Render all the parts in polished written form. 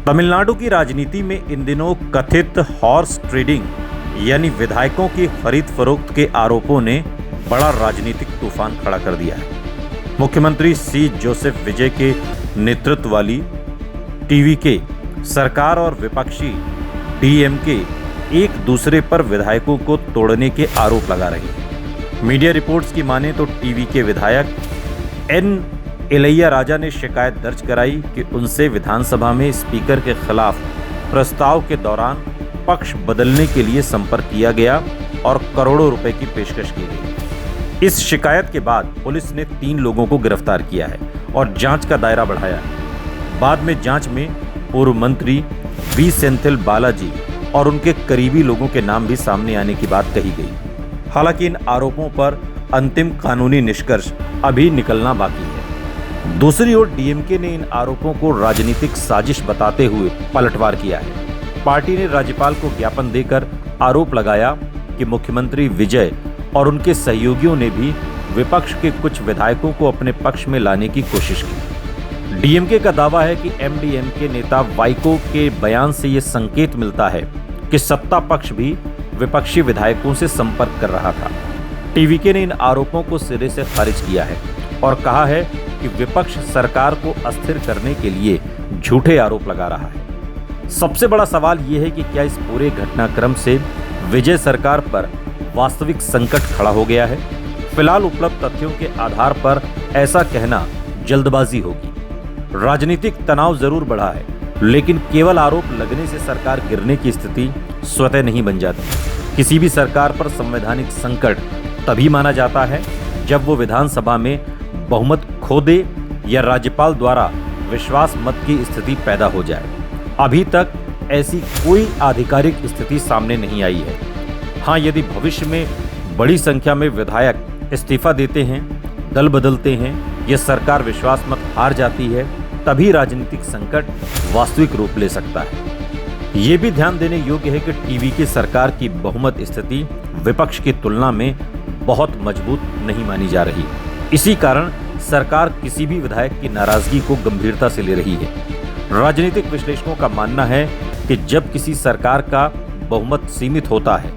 तमिलनाडु की राजनीति में इन दिनों कथित हॉर्स ट्रेडिंग यानी विधायकों की खरीद फरोख्त के आरोपों ने बड़ा राजनीतिक तूफान खड़ा कर दिया है। मुख्यमंत्री सी जोसेफ विजय के नेतृत्व वाली टीवीके सरकार और विपक्षी डीएमके एक दूसरे पर विधायकों को तोड़ने के आरोप लगा रही है। मीडिया रिपोर्ट्स की माने तो टीवीके विधायक एन इलैया राजा ने शिकायत दर्ज कराई कि उनसे विधानसभा में स्पीकर के खिलाफ प्रस्ताव के दौरान पक्ष बदलने के लिए संपर्क किया गया और करोड़ों रुपए की पेशकश की गई। इस शिकायत के बाद पुलिस ने 3 लोगों को गिरफ्तार किया है और जांच का दायरा बढ़ाया है। बाद में जांच में पूर्व मंत्री वी सेंथिल बालाजी और उनके करीबी लोगों के नाम भी सामने आने की बात कही गई। हालांकि इन आरोपों पर अंतिम कानूनी निष्कर्ष अभी निकलना बाकी है। दूसरी ओर डीएमके ने इन आरोपों को राजनीतिक साजिश बताते हुए पलटवार किया है। पार्टी ने राज्यपाल को ज्ञापन देकर आरोप लगाया कि मुख्यमंत्री विजय और उनके सहयोगियों ने भी विपक्ष के कुछ विधायकों को अपने पक्ष में लाने की कोशिश की। डीएमके का दावा है कि एमडीएमके नेता वाइको के बयान से यह संकेत मिलता है कि सत्ता पक्ष भी विपक्षी विधायकों से संपर्क कर रहा था। टीवीके ने इन आरोपों को सिरे से खारिज किया है और कहा है कि विपक्ष सरकार को अस्थिर करने के लिए झूठे आरोप लगा रहा है। सबसे बड़ा सवाल यह है कि क्या इस पूरे घटनाक्रम से विजय सरकार पर वास्तविक संकट खड़ा हो गया है। फिलहाल उपलब्ध तथ्यों के आधार पर ऐसा कहना जल्दबाजी होगी। राजनीतिक तनाव जरूर बढ़ा है, लेकिन केवल आरोप लगने से सरकार गिरने की स्थिति स्वतः नहीं बन जाती। किसी भी सरकार पर संवैधानिक संकट तभी माना जाता है जब वो विधानसभा में बहुमत खो दे या राज्यपाल द्वारा विश्वास मत की स्थिति पैदा हो जाए। अभी तक ऐसी कोई आधिकारिक स्थिति सामने नहीं आई है। हाँ, यदि भविष्य में बड़ी संख्या में विधायक इस्तीफा देते हैं, दल बदलते हैं या सरकार विश्वास मत हार जाती है, तभी राजनीतिक संकट वास्तविक रूप ले सकता है। ये भी ध्यान देने योग्य है कि टीवीके सरकार की बहुमत स्थिति विपक्ष की तुलना में बहुत मजबूत नहीं मानी जा रही। इसी कारण सरकार किसी भी विधायक की नाराजगी को गंभीरता से ले रही है। राजनीतिक विश्लेषकों का मानना है कि जब किसी सरकार का बहुमत सीमित होता है,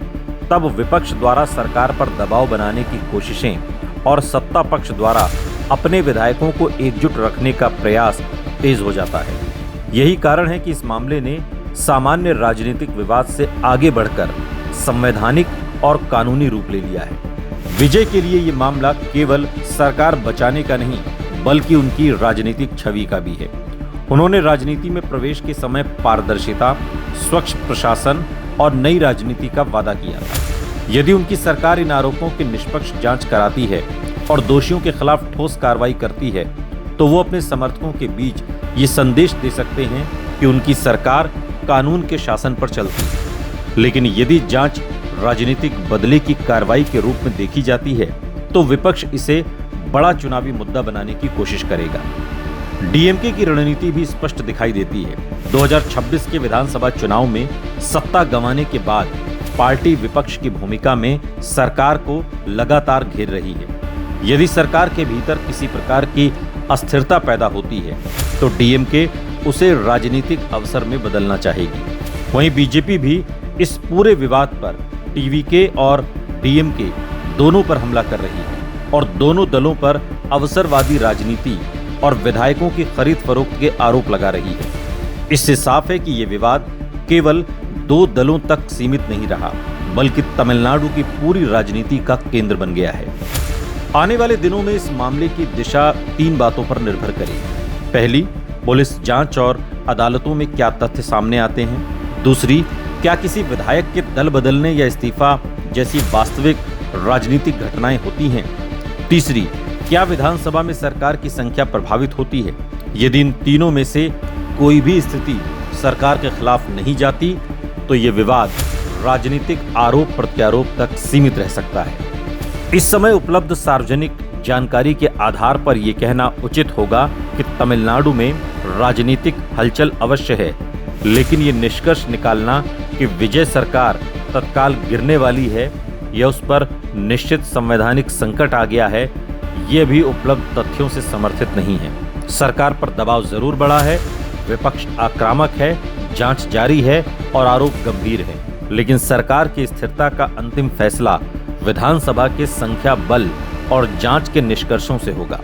तब विपक्ष द्वारा सरकार पर दबाव बनाने की कोशिशें और सत्ता पक्ष द्वारा अपने विधायकों को एकजुट रखने का प्रयास तेज हो जाता है। यही कारण है कि इस मामले ने सामान्य राजनीतिक विवाद से आगे बढ़कर संवैधानिक और कानूनी रूप ले लिया है। विजय के लिए ये मामला केवल सरकार बचाने का नहीं, बल्कि उनकी राजनीतिक छवि का भी है। उन्होंने राजनीति में प्रवेश के समय पारदर्शिता, स्वच्छ प्रशासन और नई राजनीति का वादा किया था। यदि उनकी सरकार इन आरोपों की निष्पक्ष जांच कराती है और दोषियों के खिलाफ ठोस कार्रवाई करती है, तो वो अपने समर्थकों के बीच ये संदेश दे सकते हैं कि उनकी सरकार कानून के शासन पर चलती है। लेकिन यदि जांच राजनीतिक बदले की कार्रवाई के रूप में देखी जाती है, तो विपक्ष इसे बड़ा चुनावी मुद्दा बनाने की कोशिश करेगा। डीएमके की रणनीति भी स्पष्ट दिखाई देती है। 2026 के विधानसभा चुनाव में सत्ता गंवाने के बाद पार्टी विपक्ष की भूमिका में सरकार को लगातार घेर रही है। यदि सरकार के भीतर किसी प्रकार की अस्थिरता पैदा होती है, तो डीएमके उसे राजनीतिक अवसर में बदलना चाहेगी। वहीं बीजेपी भी इस पूरे विवाद पर टीवीके और डीएमके दोनों पर हमला कर रही है और दोनों दलों पर अवसरवादी राजनीति और विधायकों की खरीद फरोख्त के आरोप लगा रही है। इससे साफ है कि ये विवाद केवल 2 दलों तक सीमित नहीं रहा, बल्कि तमिलनाडु की पूरी राजनीति का केंद्र बन गया है। आने वाले दिनों में इस मामले की दिशा 3 बातों पर निर्भर करेगी। पहली, पुलिस जांच और अदालतों में क्या तथ्य सामने आते हैं। दूसरी, क्या किसी विधायक के दल बदलने या इस्तीफा जैसी वास्तविक राजनीतिक घटनाएं होती हैं। तीसरी, क्या विधानसभा में सरकार की संख्या प्रभावित होती है। यदि इन तीनों में से कोई भी स्थिति सरकार के खिलाफ नहीं जाती, तो ये विवाद राजनीतिक आरोप प्रत्यारोप तक सीमित रह सकता है। इस समय उपलब्ध सार्वजनिक जानकारी के आधार पर यह कहना उचित होगा कि तमिलनाडु में राजनीतिक हलचल अवश्य है, लेकिन ये निष्कर्ष निकालना कि विजय सरकार तत्काल गिरने वाली है या उस पर निश्चित संवैधानिक संकट आ गया है, ये भी उपलब्ध तथ्यों से समर्थित नहीं है। सरकार पर दबाव जरूर बढ़ा है, विपक्ष आक्रामक है, जांच जारी है और आरोप गंभीर है, लेकिन सरकार की स्थिरता का अंतिम फैसला विधानसभा के संख्या बल और जांच के निष्कर्षों से होगा।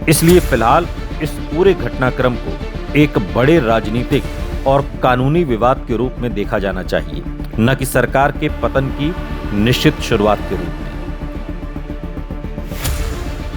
इसलिए फिलहाल इस पूरे घटनाक्रम को एक बड़े राजनीतिक और कानूनी विवाद के रूप में देखा जाना चाहिए, न कि सरकार के पतन की निश्चित शुरुआत के रूप में।